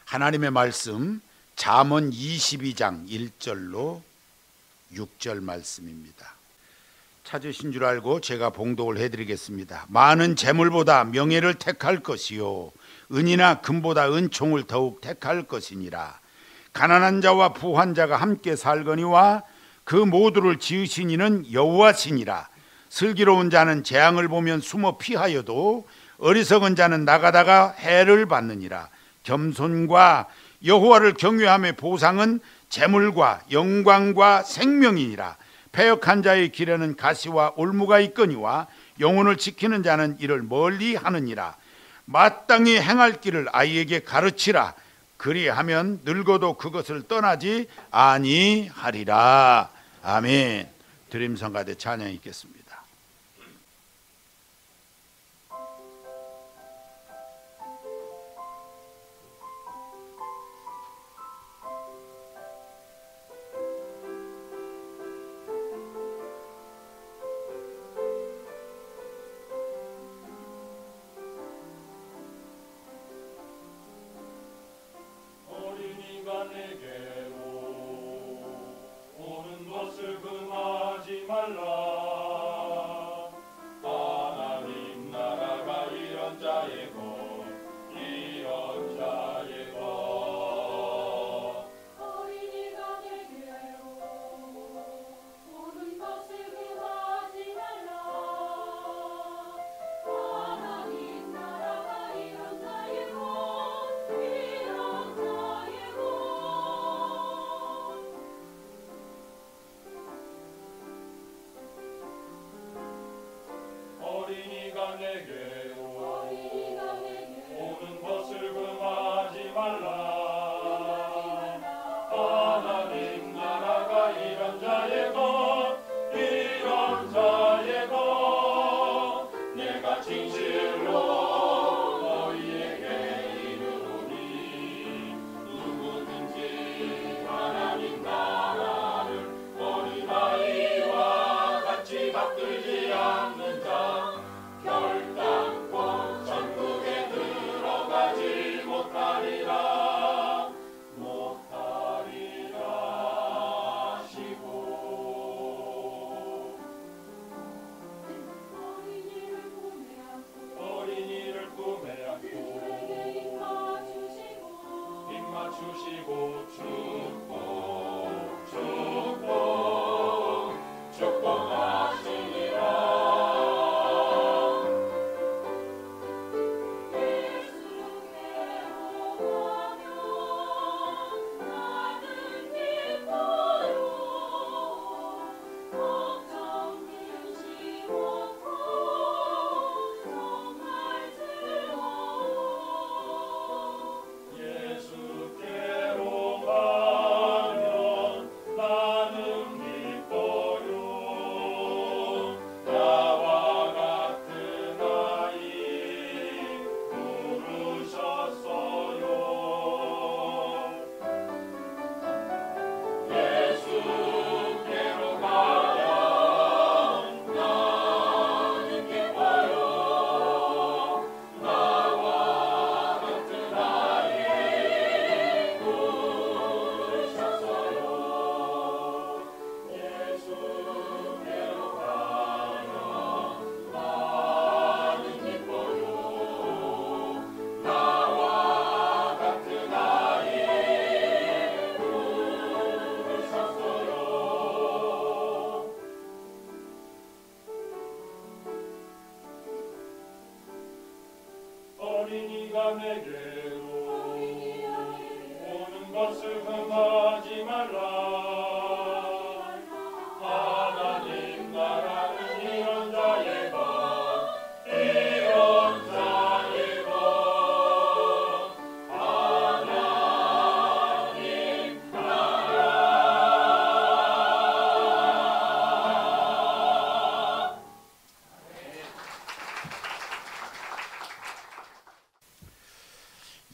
하나님의 말씀 잠언 22장 1절로 6절 말씀입니다. 찾으신 줄 알고 제가 봉독을 해드리겠습니다. 많은 재물보다 명예를 택할 것이요 은이나 금보다 은총을 더욱 택할 것이니라. 가난한 자와 부한 자가 함께 살거니와 그 모두를 지으신 이는 여호와시니라. 슬기로운 자는 재앙을 보면 숨어 피하여도 어리석은 자는 나가다가 해를 받느니라. 겸손과 여호와를 경외함의 보상은 재물과 영광과 생명이니라. 패역한 자의 길에는 가시와 올무가 있거니와 영혼을 지키는 자는 이를 멀리 하느니라. 마땅히 행할 길을 아이에게 가르치라. 그리하면 늙어도 그것을 떠나지 아니하리라. 아멘. 드림성가대 찬양 있겠습니다. 어린이가 내게로 오는 것을 금하지 말라. 하나님 나라는 이런 자의 것, 이런 자의 것. 하나님 나라.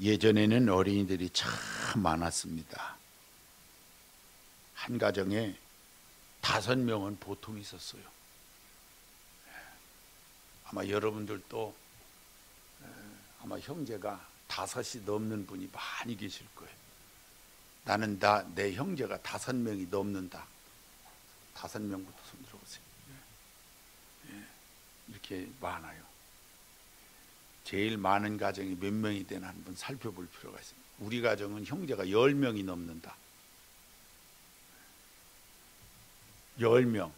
예전에는 어린이들이 참 많았습니다. 한 가정에 5명은 보통 있었어요. 아마 여러분들도 아마 형제가 5이 넘는 분이 많이 계실 거예요. 나는 내 형제가 5명이 넘는다. 5명부터 손 들어보세요. 이렇게 많아요. 제일 많은 가정이 몇 명이 되나 한번 살펴볼 필요가 있습니다. 우리 가정은 형제가 10명이 넘는다. 10명.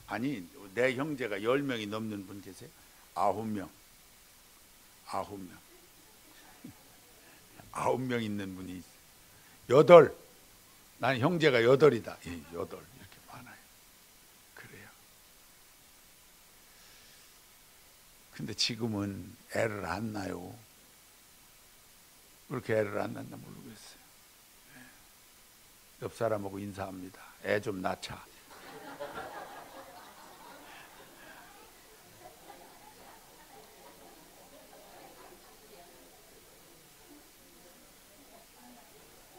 아니, 내 형제가 10명이 넘는 분 계세요? 9명. 9명. 9명 있는 분이 있어요. 8. 난 형제가 8이다. 8. 이렇게 많아요. 그래요. 근데 지금은 애를 안 낳아요. 그렇게 애를 안 낳나 모르겠어요. 옆 사람하고 인사합니다. 애 좀 낳자.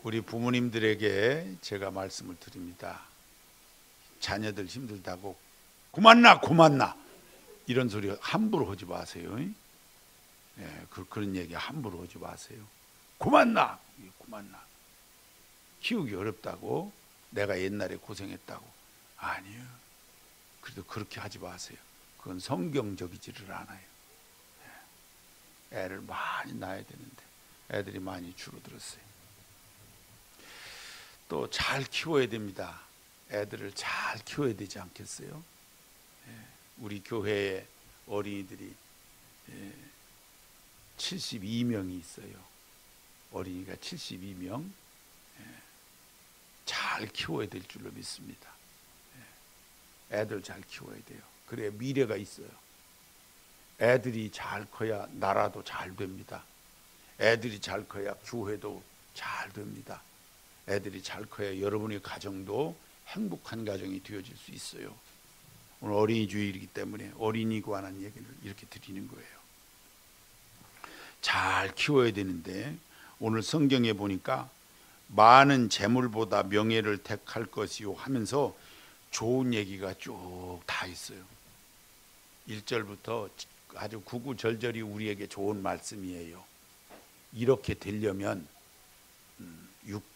우리 부모님들에게 제가 말씀을 드립니다. 자녀들 힘들다고 그만 낳 이런 소리 함부로 하지 마세요. 그런 얘기 함부로 하지 마세요. 그만 낳. 키우기 어렵다고, 내가 옛날에 고생했다고. 아니요. 그래도 그렇게 하지 마세요. 그건 성경적이지를 않아요. 애를 많이 낳아야 되는데 애들이 많이 줄어들었어요. 또 잘 키워야 됩니다. 애들을 잘 키워야 되지 않겠어요? 우리 교회에 어린이들이 72명이 있어요. 어린이가 72명. 잘 키워야 될 줄로 믿습니다. 애들 잘 키워야 돼요. 그래야 미래가 있어요. 애들이 잘 커야 나라도 잘 됩니다. 애들이 잘 커야 교회도 잘 됩니다. 애들이 잘 커야 여러분의 가정도 행복한 가정이 되어질 수 있어요. 오늘 어린이 주일이기 때문에 어린이에 관한 얘기를 이렇게 드리는 거예요. 잘 키워야 되는데 오늘 성경에 보니까 많은 재물보다 명예를 택할 것이요 하면서 좋은 얘기가 쭉 다 있어요. 1절부터 아주 구구절절이 우리에게 좋은 말씀이에요. 이렇게 되려면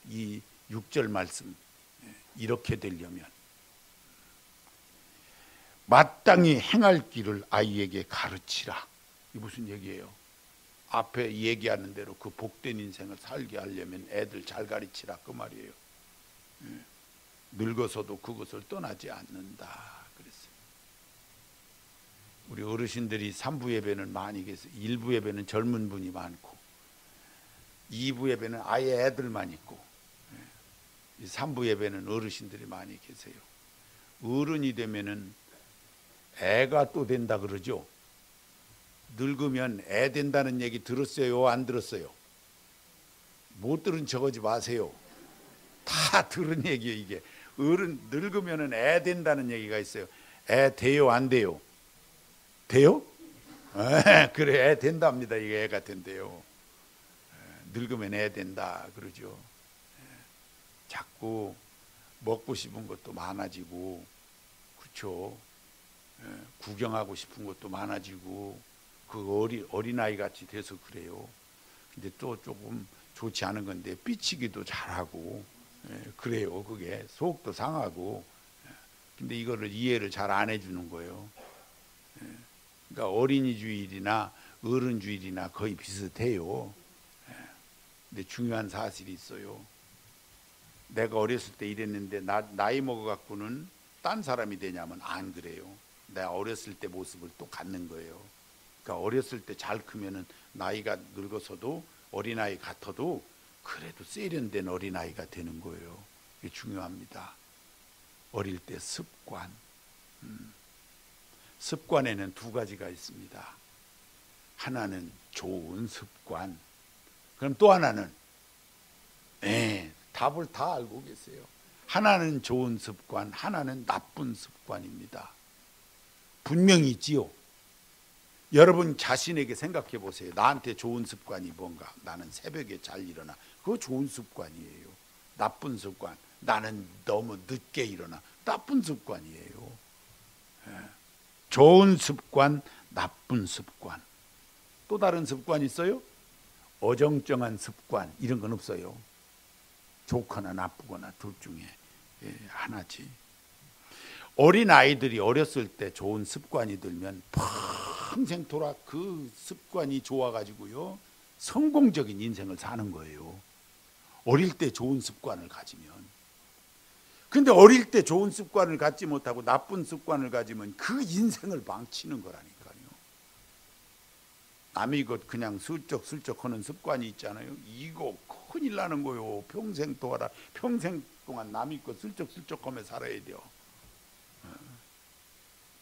이 6절 말씀, 이렇게 되려면 마땅히 행할 길을 아이에게 가르치라. 이게 무슨 얘기예요? 앞에 얘기하는 대로 그 복된 인생을 살게 하려면 애들 잘 가르치라 그 말이에요. 늙어서도 그것을 떠나지 않는다 그랬어요. 우리 어르신들이 3부 예배는 많이 계세요. 1부 예배는 젊은 분이 많고 2부 예배는 아예 애들만 있고 3부 예배는 어르신들이 많이 계세요. 어른이 되면은 애가 또 된다 그러죠. 늙으면 애 된다는 얘기 들었어요? 안 들었어요? 못 들은 척하지 마세요. 다 들은 얘기예요. 이게 어른 늙으면은 애 된다는 얘기가 있어요. 애 돼요? 안 돼요? 돼요? 그래, 애 된답니다. 이게 애가 된대요. 늙으면 애 된다 그러죠. 자꾸 먹고 싶은 것도 많아지고, 그렇죠. 구경하고 싶은 것도 많아지고, 그 어린아이 같이 돼서 그래요. 근데 또 조금 좋지 않은 건데 삐치기도 잘하고 그래요. 그게 속도 상하고. 근데 이거를 이해를 잘 안 해주는 거예요. 그러니까 어린이 주일이나 어른 주일이나 거의 비슷해요. 근데 중요한 사실이 있어요. 내가 어렸을 때 이랬는데 나이 먹어갖고는 딴 사람이 되냐면 안 그래요. 내가 어렸을 때 모습을 또 갖는 거예요. 그러니까 어렸을 때 잘 크면은 나이가 늙어서도 어린아이 같아도 그래도 세련된 어린아이가 되는 거예요. 이게 중요합니다. 어릴 때 습관. 습관에는 두 가지가 있습니다. 하나는 좋은 습관. 그럼 또 하나는 답을 다 알고 계세요. 하나는 좋은 습관, 하나는 나쁜 습관입니다. 분명히 있지요. 여러분 자신에게 생각해 보세요. 나한테 좋은 습관이 뭔가? 나는 새벽에 잘 일어나. 그거 좋은 습관이에요. 나쁜 습관, 나는 너무 늦게 일어나. 나쁜 습관이에요. 좋은 습관, 나쁜 습관. 또 다른 습관 있어요? 어정쩡한 습관 이런 건 없어요. 좋거나 나쁘거나 둘 중에 하나지. 어린 아이들이 어렸을 때 좋은 습관이 들면 평생 돌아 그 습관이 좋아가지고요 성공적인 인생을 사는 거예요. 어릴 때 좋은 습관을 가지면. 근데 어릴 때 좋은 습관을 갖지 못하고 나쁜 습관을 가지면 그 인생을 망치는 거라니까요. 남의 것 그냥 슬쩍슬쩍 하는 습관이 있잖아요. 이거 큰일 나는 거요. 평생 동안 남의 것 슬쩍슬쩍 하며 살아야 돼요.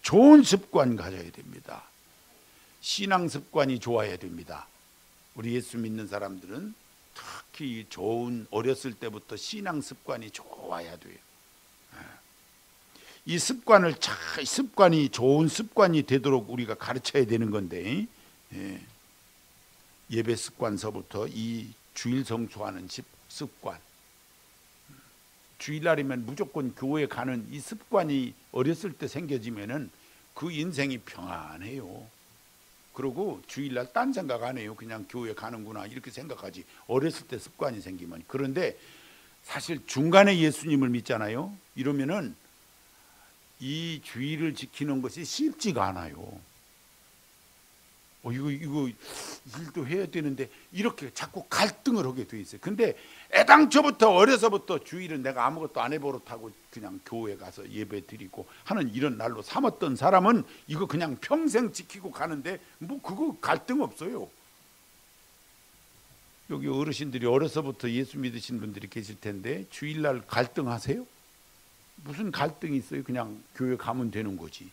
좋은 습관 가져야 됩니다. 신앙 습관이 좋아야 됩니다. 우리 예수 믿는 사람들은 특히 좋은 어렸을 때부터 신앙 습관이 좋아야 돼요. 이 습관이 좋은 습관이 되도록 우리가 가르쳐야 되는 건데, 예배 습관서부터 이 주일 성수하는 습관, 주일날이면 무조건 교회 가는 이 습관이 어렸을 때 생겨지면은 그 인생이 평안해요. 그리고 주일날 딴 생각 안 해요. 그냥 교회 가는구나 이렇게 생각하지. 어렸을 때 습관이 생기면. 그런데 사실 중간에 예수님을 믿잖아요. 이러면은 이 주일을 지키는 것이 쉽지가 않아요. 이거 일도 해야 되는데 이렇게 자꾸 갈등을 하게 돼 있어요. 근데 애당초부터 어려서부터 주일은 내가 아무것도 안 해버릇하고 그냥 교회 가서 예배 드리고 하는 이런 날로 삼았던 사람은 이거 그냥 평생 지키고 가는데 뭐 그거 갈등 없어요. 여기 어르신들이 어려서부터 예수 믿으신 분들이 계실 텐데 주일날 갈등하세요? 무슨 갈등이 있어요? 그냥 교회 가면 되는 거지.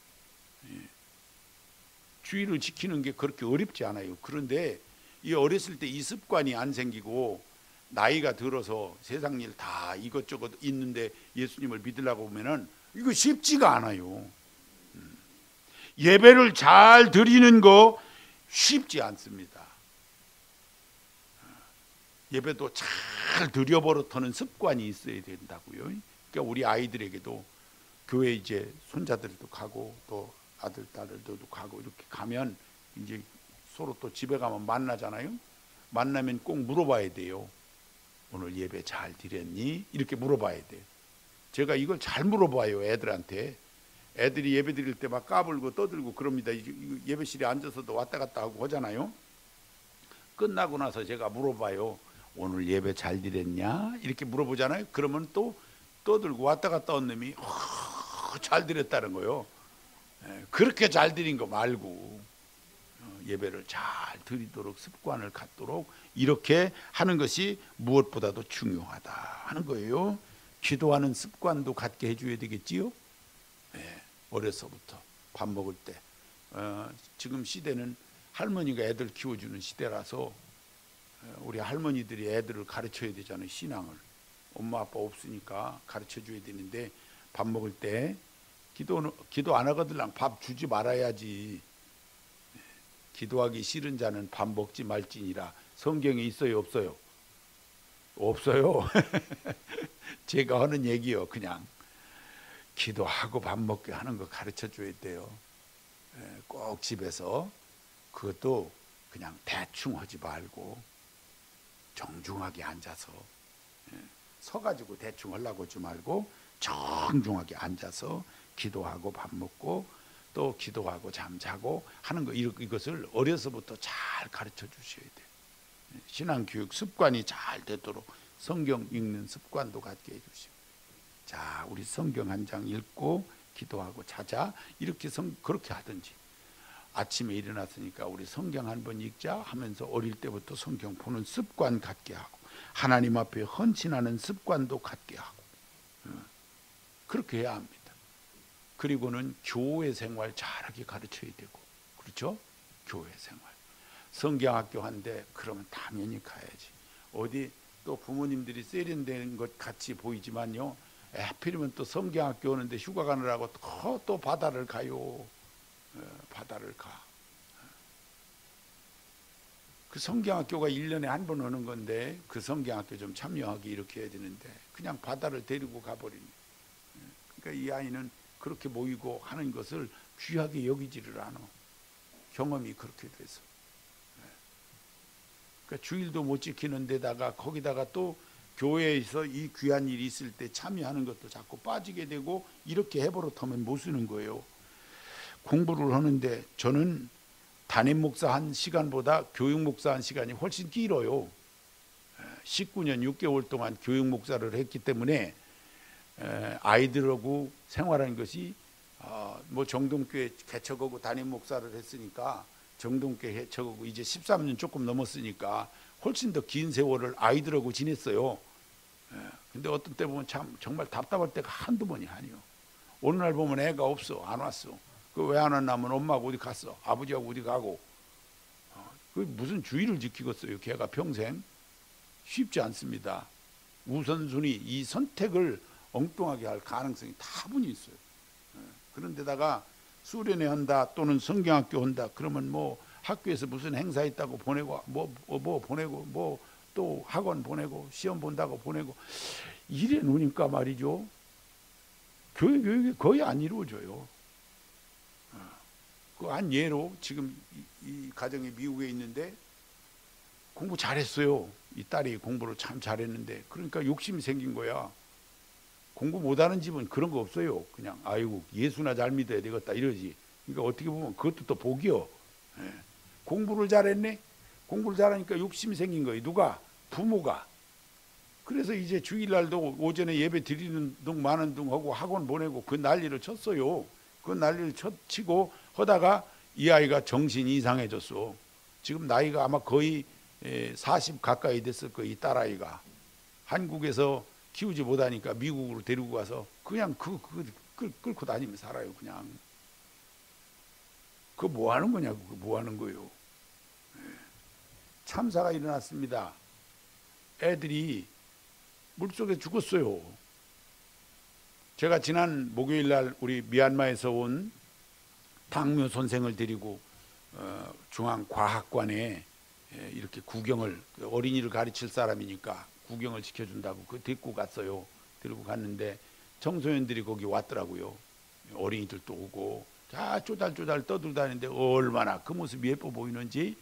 주일을 지키는 게 그렇게 어렵지 않아요. 그런데 이 어렸을 때 이 습관이 안 생기고 나이가 들어서 세상 일 다 이것저것 있는데 예수님을 믿으려고 보면은 이거 쉽지가 않아요. 예배를 잘 드리는 거 쉽지 않습니다. 예배도 잘 드려버릇하는 습관이 있어야 된다고요. 그러니까 우리 아이들에게도 교회 이제 손자들도 가고 또 아들 딸들도 가고 이렇게 가면 이제 서로 또 집에 가면 만나잖아요. 만나면 꼭 물어봐야 돼요. 오늘 예배 잘 드렸니? 이렇게 물어봐야 돼요. 제가 이걸 잘 물어봐요. 애들한테. 애들이 예배 드릴 때 막 까불고 떠들고 그럽니다. 예배실에 앉아서도 왔다 갔다 하고 하잖아요. 끝나고 나서 제가 물어봐요. 오늘 예배 잘 드렸냐? 이렇게 물어보잖아요. 그러면 또 떠들고 왔다 갔다 온 놈이 잘 드렸다는 거예요. 그렇게 잘 드린 거 말고 예배를 잘 드리도록 습관을 갖도록 이렇게 하는 것이 무엇보다도 중요하다 하는 거예요. 기도하는 습관도 갖게 해줘야 되겠지요. 어려서부터 밥 먹을 때 지금 시대는 할머니가 애들 키워주는 시대라서 우리 할머니들이 애들을 가르쳐야 되잖아요. 신앙을. 엄마 아빠 없으니까 가르쳐줘야 되는데 밥 먹을 때 기도 안 하거들랑 밥 주지 말아야지. 기도하기 싫은 자는 밥 먹지 말지니라. 성경에 있어요, 없어요? 없어요. 제가 하는 얘기요. 그냥 기도하고 밥 먹게 하는 거 가르쳐 줘야 돼요. 꼭 집에서 그것도 그냥 대충 하지 말고 정중하게 앉아서 서가지고 대충 하려고 하지 말고 정중하게 앉아서 기도하고 밥 먹고 또 기도하고 잠자고 하는 거 이것을 어려서부터 잘 가르쳐 주셔야 돼요. 신앙교육 습관이 잘 되도록 성경 읽는 습관도 갖게 해주시고, 자 우리 성경 한 장 읽고 기도하고 자자 이렇게 그렇게 하든지, 아침에 일어났으니까 우리 성경 한 번 읽자 하면서 어릴 때부터 성경 보는 습관 갖게 하고 하나님 앞에 헌신하는 습관도 갖게 하고 그렇게 해야 합니다. 그리고는 교회 생활 잘하게 가르쳐야 되고, 그렇죠? 교회 생활. 성경학교 한데 그러면 당연히 가야지. 어디 또 부모님들이 세련된 것 같이 보이지만요, 하필이면 또 성경학교 오는데 휴가 가느라고 또 바다를 가요. 바다를 가. 그 성경학교가 1년에 한 번 오는 건데 그 성경학교 좀 참여하기 이렇게 해야 되는데 그냥 바다를 데리고 가버리네. 그러니까 이 아이는 그렇게 모이고 하는 것을 귀하게 여기지를 않아. 경험이 그렇게 돼서. 그러니까 주일도 못 지키는 데다가 거기다가 또 교회에서 이 귀한 일이 있을 때 참여하는 것도 자꾸 빠지게 되고 이렇게 해버릇하면 못 쓰는 거예요. 공부를 하는데 저는 담임 목사 한 시간보다 교육 목사 한 시간이 훨씬 길어요. 19년 6개월 동안 교육 목사를 했기 때문에 아이들하고 생활하는 것이 뭐 정동교회 개척하고 담임 목사를 했으니까 정동교회 개척하고 이제 13년 조금 넘었으니까 훨씬 더 긴 세월을 아이들하고 지냈어요. 근데 어떤 때 보면 참 정말 답답할 때가 한두 번이 아니요. 어느 날 보면 애가 없어, 안 왔어. 그 왜 안 왔냐면 엄마하고 어디 갔어, 아버지하고 어디 가고. 그 무슨 주의를 지키겠어요. 걔가 평생 쉽지 않습니다. 우선순위 이 선택을 엉뚱하게 할 가능성이 다분히 있어요. 그런데다가 수련회 한다 또는 성경학교 한다 그러면 뭐 학교에서 무슨 행사 있다고 보내고 뭐 보내고 뭐 또 학원 보내고 시험 본다고 보내고 이래 놓으니까 말이죠. 교육이 거의 안 이루어져요. 그 한 예로 지금 이 가정이 미국에 있는데 공부 잘했어요. 이 딸이 공부를 참 잘했는데 그러니까 욕심이 생긴 거야. 공부 못하는 집은 그런 거 없어요. 그냥 아이고 예수나 잘 믿어야 되겠다 이러지. 그러니까 어떻게 보면 그것도 또 복이요. 공부를 잘했네. 공부를 잘하니까 욕심이 생긴 거예요. 누가? 부모가. 그래서 이제 주일날도 오전에 예배 드리는 둥 마는 둥 하고 학원 보내고 그 난리를 쳤어요. 그 난리를 치고 하다가 이 아이가 정신이 이상해졌어. 지금 나이가 아마 거의 40 가까이 됐을 거예요. 이 딸아이가. 한국에서 키우지 못하니까 미국으로 데리고 가서 그냥 끌고 다니며 살아요. 그냥. 그거 뭐 하는 거냐고. 그거 뭐 하는 거예요. 참사가 일어났습니다. 애들이 물속에 죽었어요. 제가 지난 목요일 날 우리 미얀마에서 온 당묘 선생을 데리고 중앙과학관에 이렇게 구경을 어린이를 가르칠 사람이니까 구경을 시켜준다고 그 데리고 갔어요. 데리고 갔는데 청소년들이 거기 왔더라고요. 어린이들도 오고 다 쪼달쪼달 떠들고 다니는데 얼마나 그 모습이 예뻐 보이는지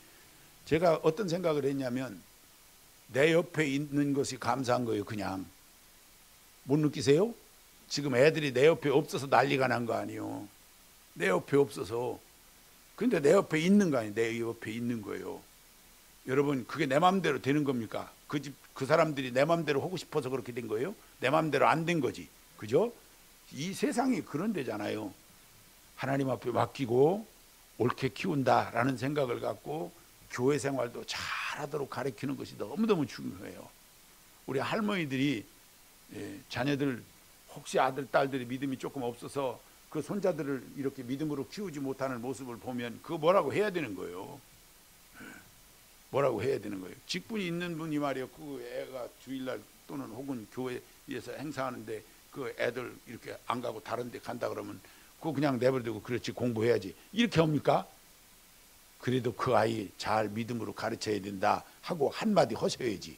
제가 어떤 생각을 했냐면 내 옆에 있는 것이 감사한 거예요. 그냥 못 느끼세요? 지금 애들이 내 옆에 없어서 난리가 난 거 아니에요. 내 옆에 없어서. 근데 내 옆에 있는 거 아니에요. 내 옆에 있는 거예요. 여러분 그게 내 마음대로 되는 겁니까? 그 사람들이 내 마음대로 하고 싶어서 그렇게 된 거예요? 내 마음대로 안 된 거지. 그죠? 이 세상이 그런 데잖아요. 하나님 앞에 맡기고 옳게 키운다라는 생각을 갖고 교회 생활도 잘하도록 가르치는 것이 너무너무 중요해요. 우리 할머니들이 자녀들 혹시 아들 딸들이 믿음이 조금 없어서 그 손자들을 이렇게 믿음으로 키우지 못하는 모습을 보면 그거 뭐라고 해야 되는 거예요. 뭐라고 해야 되는 거예요. 직분이 있는 분이 말이에요. 그 애가 주일날 또는 혹은 교회에서 행사하는데 그 애들 이렇게 안 가고 다른 데 간다 그러면 그거 그냥 내버려두고 그렇지 공부해야지 이렇게 합니까? 그래도 그 아이 잘 믿음으로 가르쳐야 된다 하고 한마디 하셔야지.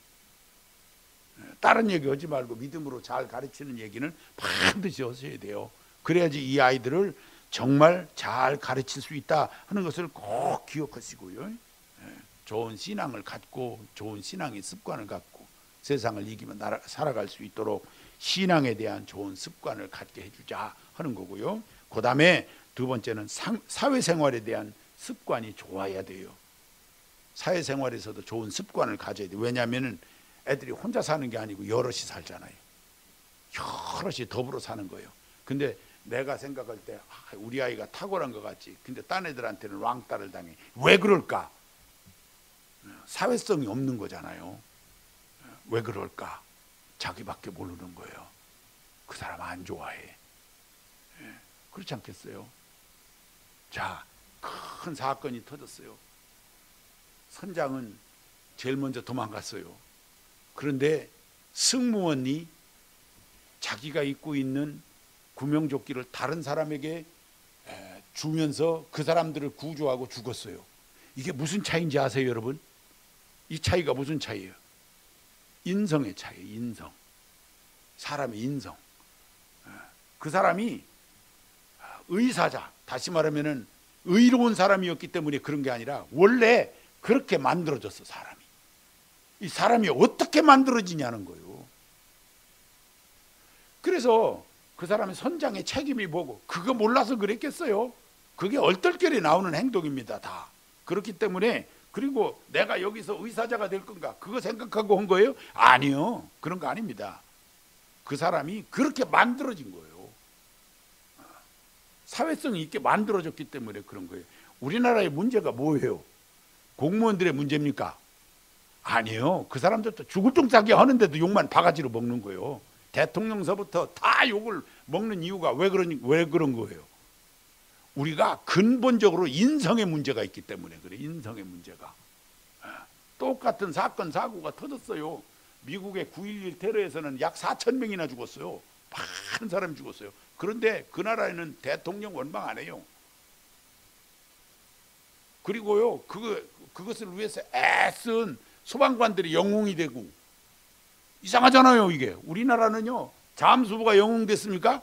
다른 얘기 하지 말고 믿음으로 잘 가르치는 얘기는 반드시 하셔야 돼요. 그래야지 이 아이들을 정말 잘 가르칠 수 있다 하는 것을 꼭 기억하시고요. 좋은 신앙을 갖고 좋은 신앙의 습관을 갖고 세상을 이기며 살아갈 수 있도록 신앙에 대한 좋은 습관을 갖게 해주자 하는 거고요. 그 다음에 두 번째는 사회생활에 대한 습관이 좋아야 돼요. 사회생활에서도 좋은 습관을 가져야 돼요. 왜냐하면 애들이 혼자 사는 게 아니고 여럿이 살잖아요. 여럿이 더불어 사는 거예요. 근데 내가 생각할 때 우리 아이가 탁월한 것 같지. 근데 딴 애들한테는 왕따를 당해. 왜 그럴까? 사회성이 없는 거잖아요. 왜 그럴까? 자기밖에 모르는 거예요. 그 사람 안 좋아해. 그렇지 않겠어요? 자, 큰 사건이 터졌어요. 선장은 제일 먼저 도망갔어요. 그런데 승무원이 자기가 입고 있는 구명조끼를 다른 사람에게 주면서 그 사람들을 구조하고 죽었어요. 이게 무슨 차이인지 아세요, 여러분? 이 차이가 무슨 차이예요? 인성의 차이예요. 인성. 사람의 인성. 그 사람이 의사자, 다시 말하면은 의로운 사람이었기 때문에 그런 게 아니라 원래 그렇게 만들어졌어, 사람이. 이 사람이 어떻게 만들어지냐는 거예요. 그래서 그 사람의 선장의 책임이 뭐고, 그거 몰라서 그랬겠어요? 그게 얼떨결에 나오는 행동입니다, 다. 그렇기 때문에, 그리고 내가 여기서 의사자가 될 건가, 그거 생각하고 한 거예요? 아니요, 그런 거 아닙니다. 그 사람이 그렇게 만들어진 거예요. 사회성이 있게 만들어졌기 때문에 그런 거예요. 우리나라의 문제가 뭐예요? 공무원들의 문제입니까? 아니요. 그 사람들도 죽을 둥싸게 하는데도 욕만 바가지로 먹는 거예요. 대통령서부터 다 욕을 먹는 이유가 왜 그런 거예요? 우리가 근본적으로 인성의 문제가 있기 때문에 그래. 인성의 문제가. 똑같은 사건 사고가 터졌어요. 미국의 9.11 테러에서는 약 4,000명이나 죽었어요. 많은 사람이 죽었어요. 그런데 그 나라에는 대통령 원망 안 해요. 그리고요, 그것을 위해서 애쓴 소방관들이 영웅이 되고, 이상하잖아요, 이게. 우리나라는요, 잠수부가 영웅 됐습니까?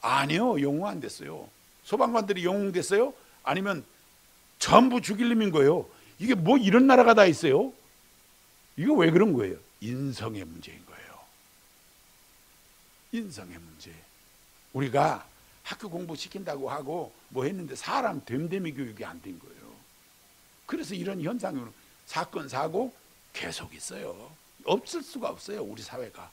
아니요, 영웅 안 됐어요. 소방관들이 영웅 됐어요? 아니면 전부 죽일 놈인 거예요. 이게 뭐 이런 나라가 다 있어요? 이거 왜 그런 거예요? 인성의 문제인 거예요. 인성의 문제. 우리가 학교 공부 시킨다고 하고 뭐 했는데 사람 됨됨이 교육이 안 된 거예요. 그래서 이런 현상은 사건 사고 계속 있어요. 없을 수가 없어요, 우리 사회가.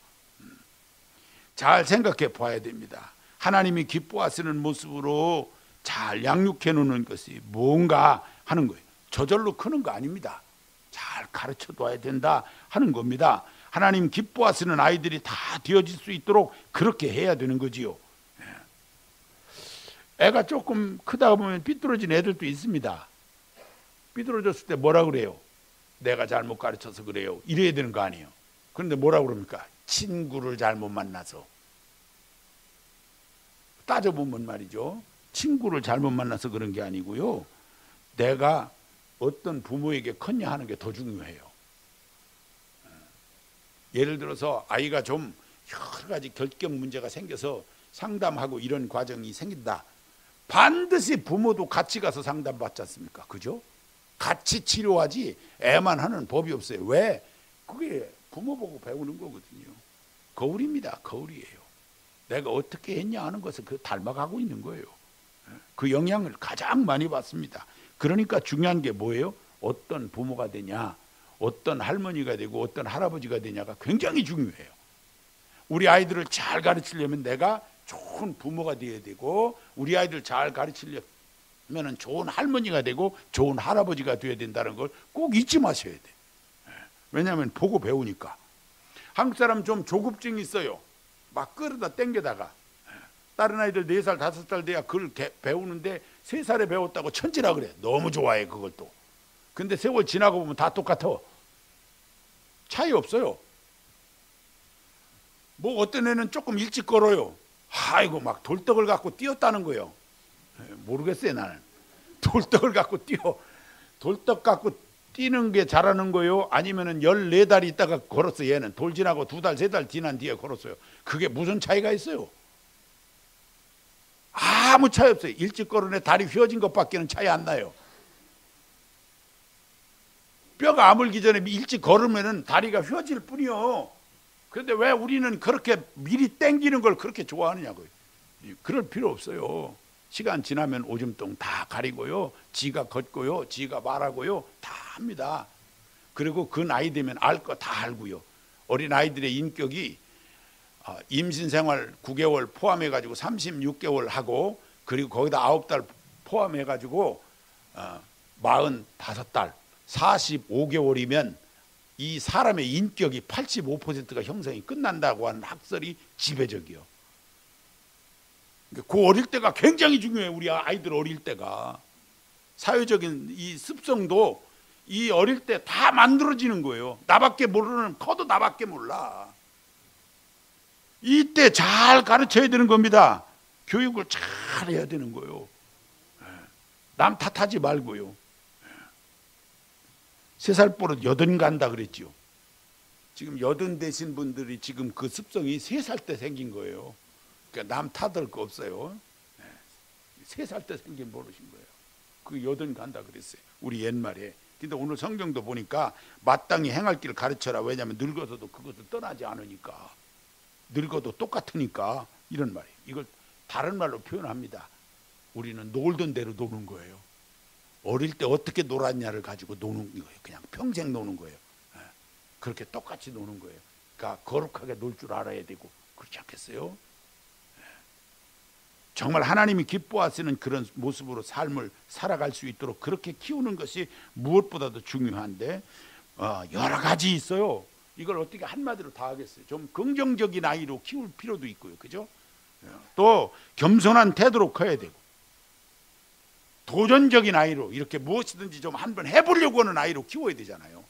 잘 생각해 봐야 됩니다. 하나님이 기뻐하시는 모습으로 잘 양육해 놓는 것이 뭔가 하는 거예요. 저절로 크는 거 아닙니다. 잘 가르쳐 둬야 된다 하는 겁니다. 하나님 기뻐하시는 아이들이 다 되어질 수 있도록 그렇게 해야 되는 거지요. 애가 조금 크다 보면 삐뚤어진 애들도 있습니다. 삐뚤어졌을 때 뭐라 그래요? 내가 잘못 가르쳐서 그래요. 이래야 되는 거 아니에요. 그런데 뭐라 그럽니까? 친구를 잘못 만나서. 따져보면 말이죠, 친구를 잘못 만나서 그런 게 아니고요, 내가 어떤 부모에게 컸냐 하는 게 더 중요해요. 예를 들어서 아이가 좀 여러 가지 결격 문제가 생겨서 상담하고 이런 과정이 생긴다. 반드시 부모도 같이 가서 상담받지 않습니까? 그죠? 같이 치료하지 애만 하는 법이 없어요. 왜? 그게 부모 보고 배우는 거거든요. 거울입니다. 거울이에요. 내가 어떻게 했냐 하는 것을 그 닮아가고 있는 거예요. 그 영향을 가장 많이 받습니다. 그러니까 중요한 게 뭐예요? 어떤 부모가 되냐, 어떤 할머니가 되고 어떤 할아버지가 되냐가 굉장히 중요해요. 우리 아이들을 잘 가르치려면 내가 좋은 부모가 되어야 되고, 우리 아이들 잘 가르치려면 좋은 할머니가 되고 좋은 할아버지가 되어야 된다는 걸 꼭 잊지 마셔야 돼. 왜냐하면 보고 배우니까. 한국 사람 좀 조급증이 있어요. 막 끌어다 땡겨다가 다른 아이들 4살 5살 돼야 그걸 배우는데 3살에 배웠다고 천지라 그래. 너무 좋아해 그걸 또. 근데 세월 지나고 보면 다 똑같아. 차이 없어요. 뭐 어떤 애는 조금 일찍 걸어요. 아이고 막 돌떡을 갖고 뛰었다는 거예요. 모르겠어요 나는. 돌떡을 갖고 뛰어. 돌떡 갖고 뛰는 게 잘하는 거예요? 아니면은 14달 있다가 걸었어. 얘는 돌 지나고 2달 3달 지난 뒤에 걸었어요. 그게 무슨 차이가 있어요? 아무 차이 없어요. 일찍 걸은 애 다리 휘어진 것밖에는 차이 안 나요. 뼈가 아물기 전에 일찍 걸으면은 다리가 휘어질 뿐이요. 그런데 왜 우리는 그렇게 미리 땡기는 걸 그렇게 좋아하느냐고요. 그럴 필요 없어요. 시간 지나면 오줌똥 다 가리고요, 지가 걷고요, 지가 말하고요, 다 합니다. 그리고 그 나이 되면 알 거 다 알고요. 어린 아이들의 인격이 임신 생활 9개월 포함해 가지고 36개월 하고, 그리고 거기다 9달 포함해 가지고 45달 45개월이면 이 사람의 인격이 85%가 형성이 끝난다고 하는 학설이 지배적이요. 그 어릴 때가 굉장히 중요해요. 우리 아이들 어릴 때가. 사회적인 이 습성도 이 어릴 때 다 만들어지는 거예요. 나밖에 모르는, 커도 나밖에 몰라. 이때 잘 가르쳐야 되는 겁니다. 교육을 잘 해야 되는 거예요. 남 탓하지 말고요. 3살 버릇 80 간다 그랬죠. 지금 80 되신 분들이 지금 그 습성이 3살 때 생긴 거예요. 그러니까 남 탓할 거 없어요. 3살 때 생긴 버릇인 거예요. 그 80 간다 그랬어요. 우리 옛말에 근데 오늘 성경도 보니까 마땅히 행할 길을 가르쳐라. 왜냐하면 늙어서도 그것을 떠나지 않으니까. 늙어도 똑같으니까. 이런 말이에요. 이걸 다른 말로 표현합니다. 우리는 놀던 대로 노는 거예요. 어릴 때 어떻게 놀았냐를 가지고 노는 거예요. 그냥 평생 노는 거예요. 그렇게 똑같이 노는 거예요. 그러니까 거룩하게 놀 줄 알아야 되고, 그렇지 않겠어요? 정말 하나님이 기뻐하시는 그런 모습으로 삶을 살아갈 수 있도록 그렇게 키우는 것이 무엇보다도 중요한데, 여러 가지 있어요. 이걸 어떻게 한마디로 다 하겠어요? 좀 긍정적인 아이로 키울 필요도 있고요. 그죠? 또 겸손한 태도로 커야 되고, 도전적인 아이로 이렇게 무엇이든지 좀 한번 해보려고 하는 아이로 키워야 되잖아요.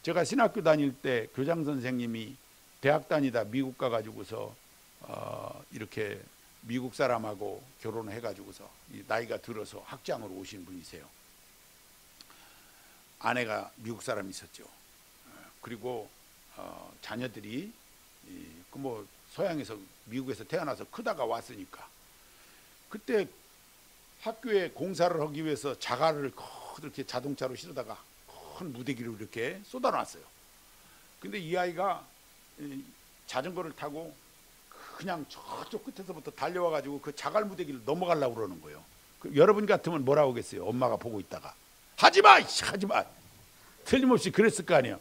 제가 신학교 다닐 때 교장 선생님이 대학 다니다 미국 가가지고서 이렇게 미국 사람하고 결혼을 해가지고서 나이가 들어서 학장으로 오신 분이세요. 아내가 미국 사람이 있었죠. 그리고 자녀들이 그 뭐 서양에서 미국에서 태어나서 크다가 왔으니까 그때 학교에 공사를 하기 위해서 자갈을 이렇게 자동차로 실어다가 큰 무대기를 이렇게 쏟아놨어요. 근데 이 아이가 자전거를 타고 그냥 저쪽 끝에서부터 달려와가지고 그 자갈 무대기를 넘어가려고 그러는 거예요. 여러분 같으면 뭐라고 하겠어요? 엄마가 보고 있다가 하지마! 하지마! 틀림없이 그랬을 거 아니에요.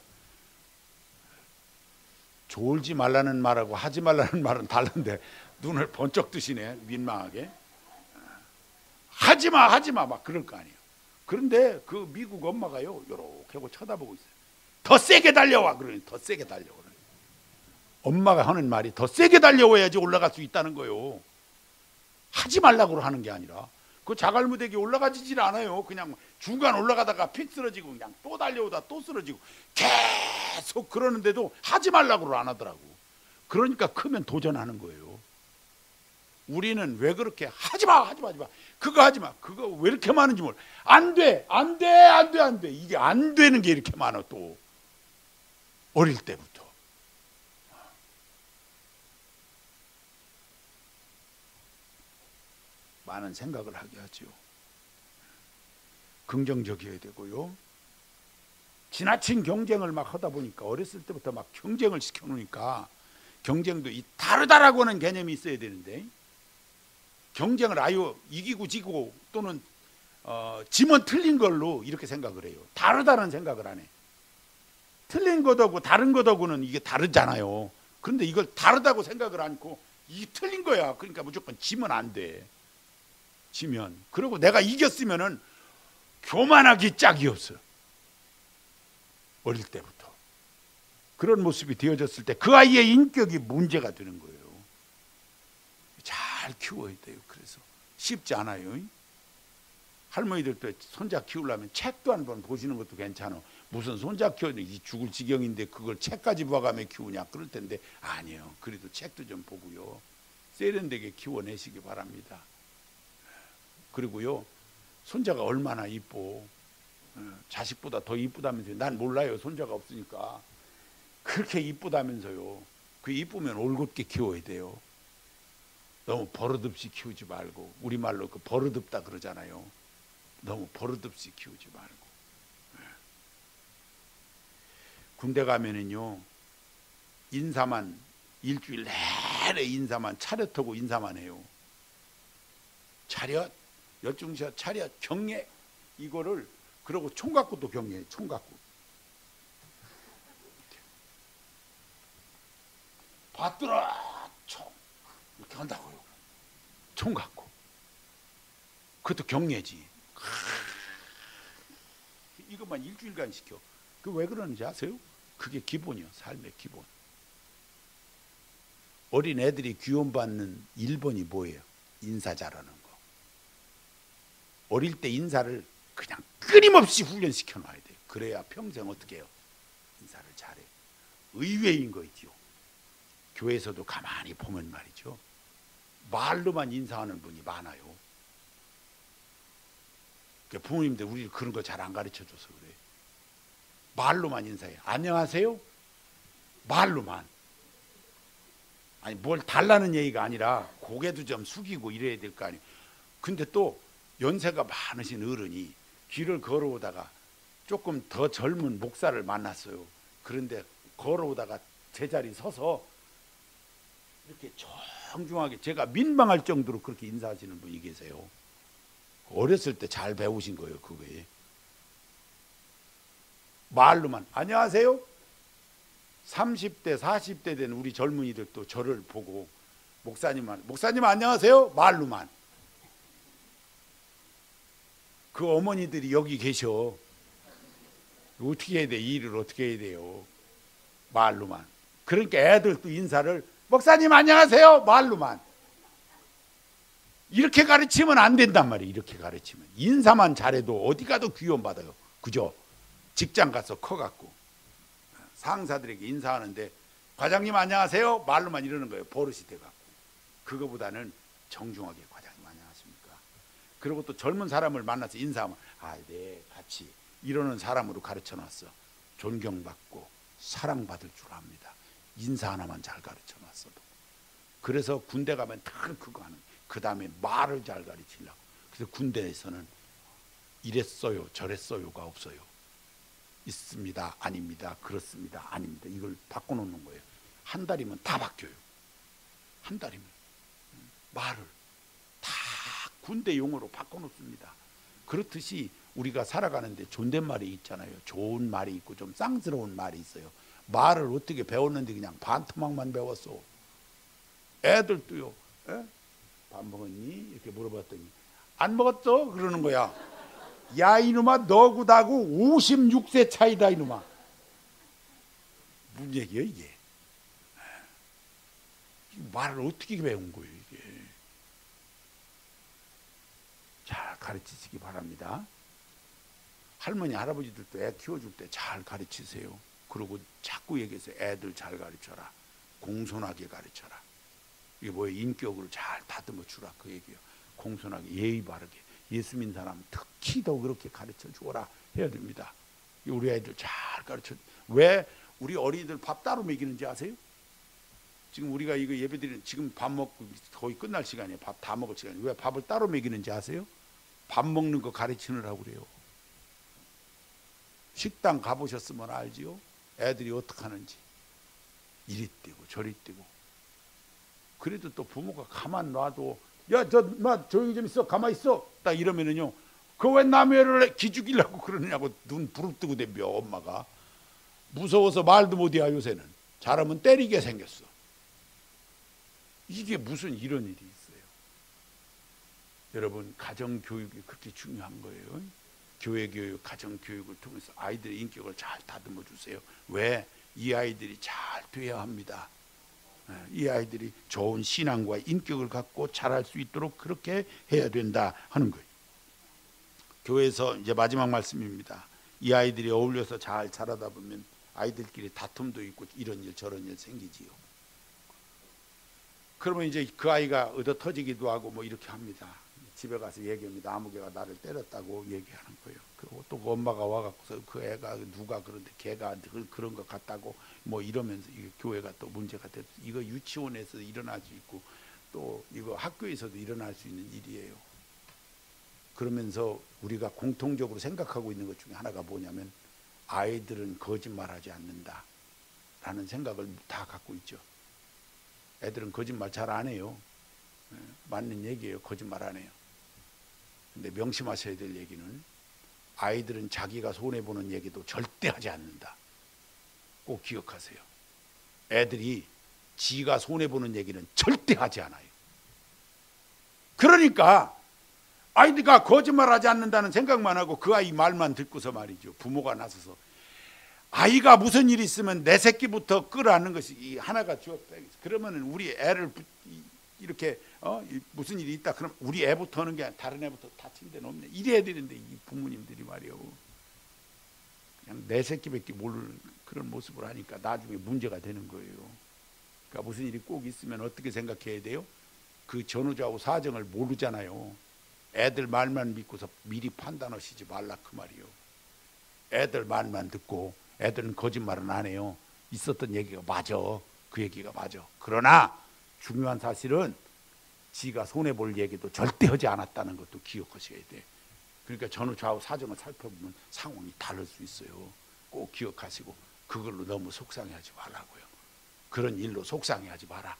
졸지 말라는 말하고 하지 말라는 말은 다른데 눈을 번쩍 뜨시네. 민망하게. 하지마! 하지마! 막 그럴 거 아니에요. 그런데 그 미국 엄마가요 요렇게 하고 쳐다보고 있어요. 더 세게 달려와! 그러니 더 세게 달려와. 엄마가 하는 말이 더 세게 달려와야지 올라갈 수 있다는 거예요. 하지 말라고 하는 게 아니라 그 자갈무대기 올라가지질 않아요. 그냥 중간 올라가다가 픽 쓰러지고 그냥 또 달려오다 또 쓰러지고 계속 그러는데도 하지 말라고 안 하더라고. 그러니까 크면 도전하는 거예요. 우리는 왜 그렇게 하지마 하지마 하지마 그거 하지마 그거 왜 이렇게 많은지 몰라. 안돼 안돼 안돼 안돼 이게 안 되는 게 이렇게 많아. 또 어릴 때부터 많은 생각을 하게 하죠. 긍정적이어야 되고요. 지나친 경쟁을 막 하다 보니까 어렸을 때부터 막 경쟁을 시켜놓으니까 경쟁도 이 다르다라고 하는 개념이 있어야 되는데 경쟁을 아유 이기고 지고 또는 지면 틀린 걸로 이렇게 생각을 해요. 다르다는 생각을 안 해. 틀린 것하고 다른 것하고는 이게 다르잖아요. 그런데 이걸 다르다고 생각을 않고 이게 틀린 거야. 그러니까 무조건 지면 안 돼. 지면 그리고 내가 이겼으면은 교만하기 짝이 없어. 어릴 때부터 그런 모습이 되어졌을 때 그 아이의 인격이 문제가 되는 거예요. 잘 키워야 돼요. 그래서 쉽지 않아요. 할머니들도 손자 키우려면 책도 한번 보시는 것도 괜찮아. 무슨 손자 키우니 죽을 지경인데 그걸 책까지 봐가며 키우냐 그럴 텐데 아니에요. 그래도 책도 좀 보고요. 세련되게 키워내시기 바랍니다. 그리고요 손자가 얼마나 이뻐. 자식보다 더 이쁘다면서요. 난 몰라요. 손자가 없으니까. 그렇게 이쁘다면서요. 그 이쁘면 올곧게 키워야 돼요. 너무 버릇없이 키우지 말고. 우리말로 그 버릇없다 그러잖아요. 너무 버릇없이 키우지 말고. 군대 가면은요 인사만 일주일 내내 인사만 차렷 하고 인사만 해요. 차렷 열중샷 차렷 경례 이거를 그러고 총 갖고도 경례해. 총 갖고 받들어 총 이렇게 한다고요. 총 갖고 그것도 경례지. 이것만 일주일간 시켜. 그 왜 그러는지 아세요? 그게 기본이요. 삶의 기본. 어린 애들이 귀염받는 1번이 뭐예요? 인사 잘하는 거. 어릴 때 인사를 그냥 끊임없이 훈련시켜 놔야 돼요. 그래야 평생 어떻게 해요? 인사를 잘해. 의외인 거 있죠. 교회에서도 가만히 보면 말이죠. 말로만 인사하는 분이 많아요. 그러니까 부모님들 우리 그런 거 잘 안 가르쳐줘서 그래. 말로만 인사해. 안녕하세요? 말로만. 아니 뭘 달라는 얘기가 아니라 고개도 좀 숙이고 이래야 될 거 아니에요. 근데 또 연세가 많으신 어른이 길을 걸어오다가 조금 더 젊은 목사를 만났어요. 그런데 걸어오다가 제자리 서서 이렇게 정중하게, 제가 민망할 정도로 그렇게 인사하시는 분이 계세요. 어렸을 때 잘 배우신 거예요. 그거에 말로만 안녕하세요. 30대 40대 된 우리 젊은이들도 저를 보고 목사님 안녕하세요 말로만. 그 어머니들이 여기 계셔. 어떻게 해야 돼? 이 일을 어떻게 해야 돼요? 말로만. 그러니까 애들도 인사를 목사님 안녕하세요 말로만. 이렇게 가르치면 안 된단 말이에요. 이렇게 가르치면 인사만 잘해도 어디 가도 귀여움 받아요. 그죠? 직장 가서 커갖고 상사들에게 인사하는데 과장님 안녕하세요 말로만 이러는 거예요. 버릇이 돼갖고. 그거보다는 정중하게 과장님 안녕하십니까. 그리고 또 젊은 사람을 만나서 인사하면 네 같이 이러는 사람으로 가르쳐 놨어. 존경받고 사랑받을 줄 압니다. 인사 하나만 잘 가르쳐 놨어도. 그래서 군대 가면 다 그거 하는. 그 다음에 말을 잘 가르치려고. 그래서 군대에서는 이랬어요 저랬어요가 없어요. 있습니다 아닙니다 그렇습니다 아닙니다 이걸 바꿔놓는 거예요. 한 달이면 다 바뀌어요. 한 달이면 말을 다 군대 용어로 바꿔놓습니다. 그렇듯이 우리가 살아가는데 존댓말이 있잖아요. 좋은 말이 있고 좀 쌍스러운 말이 있어요. 말을 어떻게 배웠는데 그냥 반토막만 배웠어. 애들도요. 밥 먹었니? 이렇게 물어봤더니 안 먹었어? 그러는 거야. 야 이놈아 너구다고 56세 차이다 이놈아. 무슨 얘기야 이게? 말을 어떻게 배운 거예요 이게? 잘 가르치시기 바랍니다. 할머니 할아버지들도 애 키워줄 때 잘 가르치세요. 그리고 자꾸 얘기해서 애들 잘 가르쳐라. 공손하게 가르쳐라. 이게 뭐예요? 인격을 잘 다듬어 주라 그 얘기예요. 공손하게 예의 바르게. 예수 믿는 사람 특히 더 그렇게 가르쳐 주어라 해야 됩니다. 우리 애들 잘 가르쳐. 왜 우리 어린이들 밥 따로 먹이는지 아세요? 지금 우리가 이거 예배드리는 지금 밥 먹고 거의 끝날 시간이에요. 밥 다 먹을 시간이에요. 왜 밥을 따로 먹이는지 아세요? 밥 먹는 거 가르치느라고 그래요. 식당 가보셨으면 알지요? 애들이 어떻게 하는지. 이리 뛰고 저리 뛰고. 그래도 또 부모가 가만 놔도 야 저 조용히 좀 있어 가만히 있어 딱 이러면은요 그 왜 남의 애를 기죽이려고 그러느냐고 눈 부릅뜨고 댐벼. 엄마가 무서워서 말도 못해. 요새는 잘하면 때리게 생겼어. 이게 무슨 이런 일이 있어요. 여러분 가정교육이 그렇게 중요한 거예요. 교회교육 가정교육을 통해서 아이들의 인격을 잘 다듬어 주세요. 왜? 이 아이들이 잘 돼야 합니다. 이 아이들이 좋은 신앙과 인격을 갖고 자랄 수 있도록 그렇게 해야 된다 하는 거예요. 교회에서 이제 마지막 말씀입니다. 이 아이들이 어울려서 잘 자라다 보면 아이들끼리 다툼도 있고 이런 일 저런 일 생기지요. 그러면 이제 그 아이가 얻어 터지기도 하고 뭐 이렇게 합니다. 집에 가서 얘기합니다. 아무개가 나를 때렸다고 얘기하는 거예요. 그리고 또 그 엄마가 와갖고서 그 애가 누가 그런데 걔가 그런 것 같다고 뭐 이러면서 이게 교회가 또 문제가 됐어. 이거 유치원에서 일어날 수 있고 또 이거 학교에서도 일어날 수 있는 일이에요. 그러면서 우리가 공통적으로 생각하고 있는 것 중에 하나가 뭐냐면 아이들은 거짓말하지 않는다 라는 생각을 다 갖고 있죠. 애들은 거짓말 잘 안 해요. 맞는 얘기예요. 거짓말 안 해요. 근데 명심하셔야 될 얘기는 아이들은 자기가 손해보는 얘기도 절대 하지 않는다. 꼭 기억하세요. 애들이 지가 손해보는 얘기는 절대 하지 않아요. 그러니까 아이들과 거짓말하지 않는다는 생각만 하고 그 아이 말만 듣고서 말이죠. 부모가 나서서 아이가 무슨 일이 있으면 내 새끼부터 끌어안는 것이 하나가 주었다. 그러면 우리 애를 이렇게 무슨 일이 있다 그럼 우리 애부터 하는 게 다른 애부터 다친 데는 없네. 이래야 되는데 이 부모님들이 말이요. 그냥 내 새끼밖에 모르는 그런 모습을 하니까 나중에 문제가 되는 거예요. 그러니까 무슨 일이 꼭 있으면 어떻게 생각해야 돼요? 그 전후좌우 사정을 모르잖아요. 애들 말만 믿고서 미리 판단하시지 말라 그 말이요. 애들 말만 듣고 애들은 거짓말은 안 해요. 있었던 얘기가 맞아. 그 얘기가 맞아. 그러나 중요한 사실은 지가 손해볼 얘기도 절대 하지 않았다는 것도 기억하셔야 돼. 그러니까 전후 좌우 사정을 살펴보면 상황이 다를 수 있어요. 꼭 기억하시고 그걸로 너무 속상해하지 말라고요. 그런 일로 속상해하지 마라.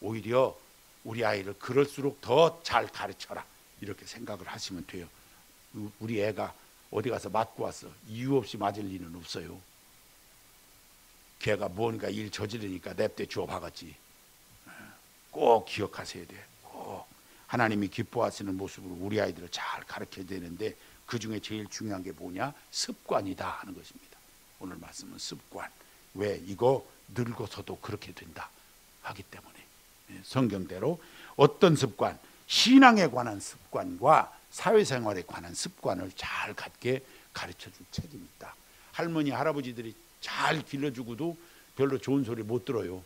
오히려 우리 아이를 그럴수록 더 잘 가르쳐라, 이렇게 생각을 하시면 돼요. 우리 애가 어디 가서 맞고 왔어. 이유 없이 맞을 리는 없어요. 걔가 뭔가 일 저지르니까 냅대 주워 박았지. 꼭 기억하셔야 돼. 꼭 하나님이 기뻐하시는 모습으로 우리 아이들을 잘 가르쳐야 되는데, 그 중에 제일 중요한 게 뭐냐? 습관이다 하는 것입니다. 오늘 말씀은 습관. 왜? 이거 늙어서도 그렇게 된다 하기 때문에. 성경대로 어떤 습관, 신앙에 관한 습관과 사회생활에 관한 습관을 잘 갖게 가르쳐줄 책임이 있다. 할머니 할아버지들이 잘 길러주고도 별로 좋은 소리 못 들어요.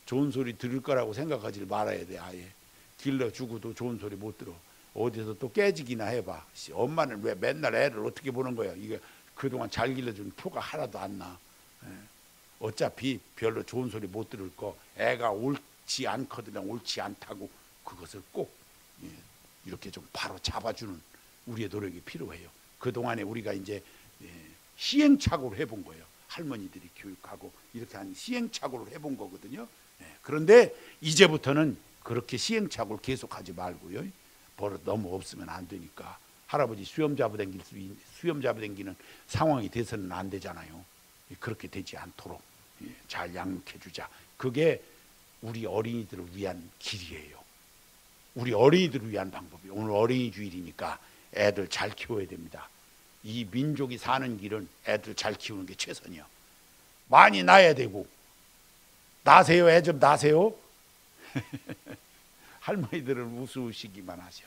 좋은 소리 들을 거라고 생각하지 말아야 돼. 아예 길러주고도 좋은 소리 못 들어. 어디서 또 깨지기나 해봐. 엄마는 왜 맨날 애를 어떻게 보는 거야? 이게 그동안 잘 길러준 표가 하나도 안 나. 어차피 별로 좋은 소리 못 들을 거, 애가 옳지 않거든, 옳지 않다고 그것을 꼭 이렇게 좀 바로 잡아주는 우리의 노력이 필요해요. 그동안에 우리가 이제 시행착오를 해본 거예요. 할머니들이 교육하고 이렇게 한 시행착오를 해본 거거든요. 그런데 이제부터는 그렇게 시행착오를 계속하지 말고요. 버릇 너무 없으면 안 되니까. 할아버지 수염 잡아당기는 상황이 돼서는 안 되잖아요. 그렇게 되지 않도록 잘 양육해 주자. 그게 우리 어린이들을 위한 길이에요. 우리 어린이들을 위한 방법이에요. 오늘 어린이 주일이니까 애들 잘 키워야 됩니다. 이 민족이 사는 길은 애들 잘 키우는 게 최선이야. 많이 낳아야 되고. 낳으세요. 애 좀 낳으세요. 할머니들은 우스우시기만 하셔.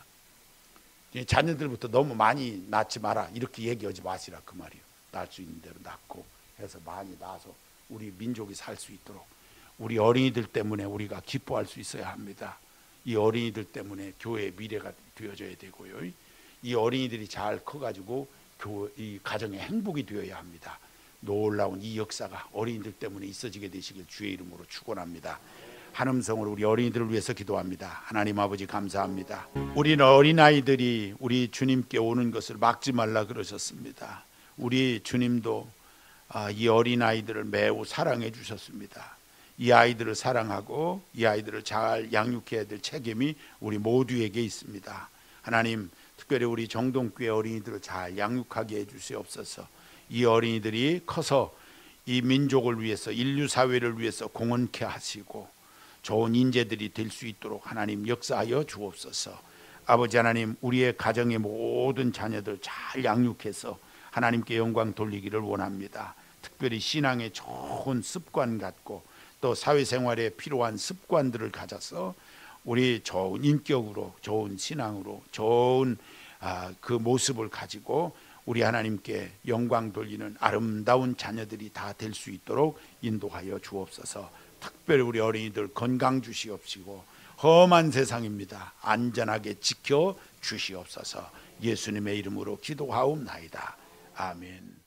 자녀들부터 너무 많이 낳지 마라, 이렇게 얘기하지 마시라 그 말이에요. 낳을 수 있는 대로 낳고 해서 많이 낳아서 우리 민족이 살 수 있도록. 우리 어린이들 때문에 우리가 기뻐할 수 있어야 합니다. 이 어린이들 때문에 교회의 미래가 되어져야 되고요. 이 어린이들이 잘 커가지고 이 가정의 행복이 되어야 합니다. 놀라운 이 역사가 어린이들 때문에 있어지게 되시길 주의 이름으로 축원합니다. 한음성으로 우리 어린이들을 위해서 기도합니다. 하나님 아버지 감사합니다. 우리는 어린아이들이 우리 주님께 오는 것을 막지 말라 그러셨습니다. 우리 주님도 이 어린아이들을 매우 사랑해 주셨습니다. 이 아이들을 사랑하고 이 아이들을 잘 양육해야 될 책임이 우리 모두에게 있습니다. 하나님, 특별히 우리 정동교회 어린이들을 잘 양육하게 해주시옵소서. 이 어린이들이 커서 이 민족을 위해서, 인류 사회를 위해서 공헌케 하시고 좋은 인재들이 될 수 있도록 하나님 역사하여 주옵소서. 아버지 하나님, 우리의 가정의 모든 자녀들 잘 양육해서 하나님께 영광 돌리기를 원합니다. 특별히 신앙에 좋은 습관 갖고 또 사회생활에 필요한 습관들을 가져서 우리 좋은 인격으로, 좋은 신앙으로, 좋은 그 모습을 가지고 우리 하나님께 영광 돌리는 아름다운 자녀들이 다 될 수 있도록 인도하여 주옵소서. 특별히 우리 어린이들 건강 주시옵시고 험한 세상입니다. 안전하게 지켜 주시옵소서. 예수님의 이름으로 기도하옵나이다. 아멘.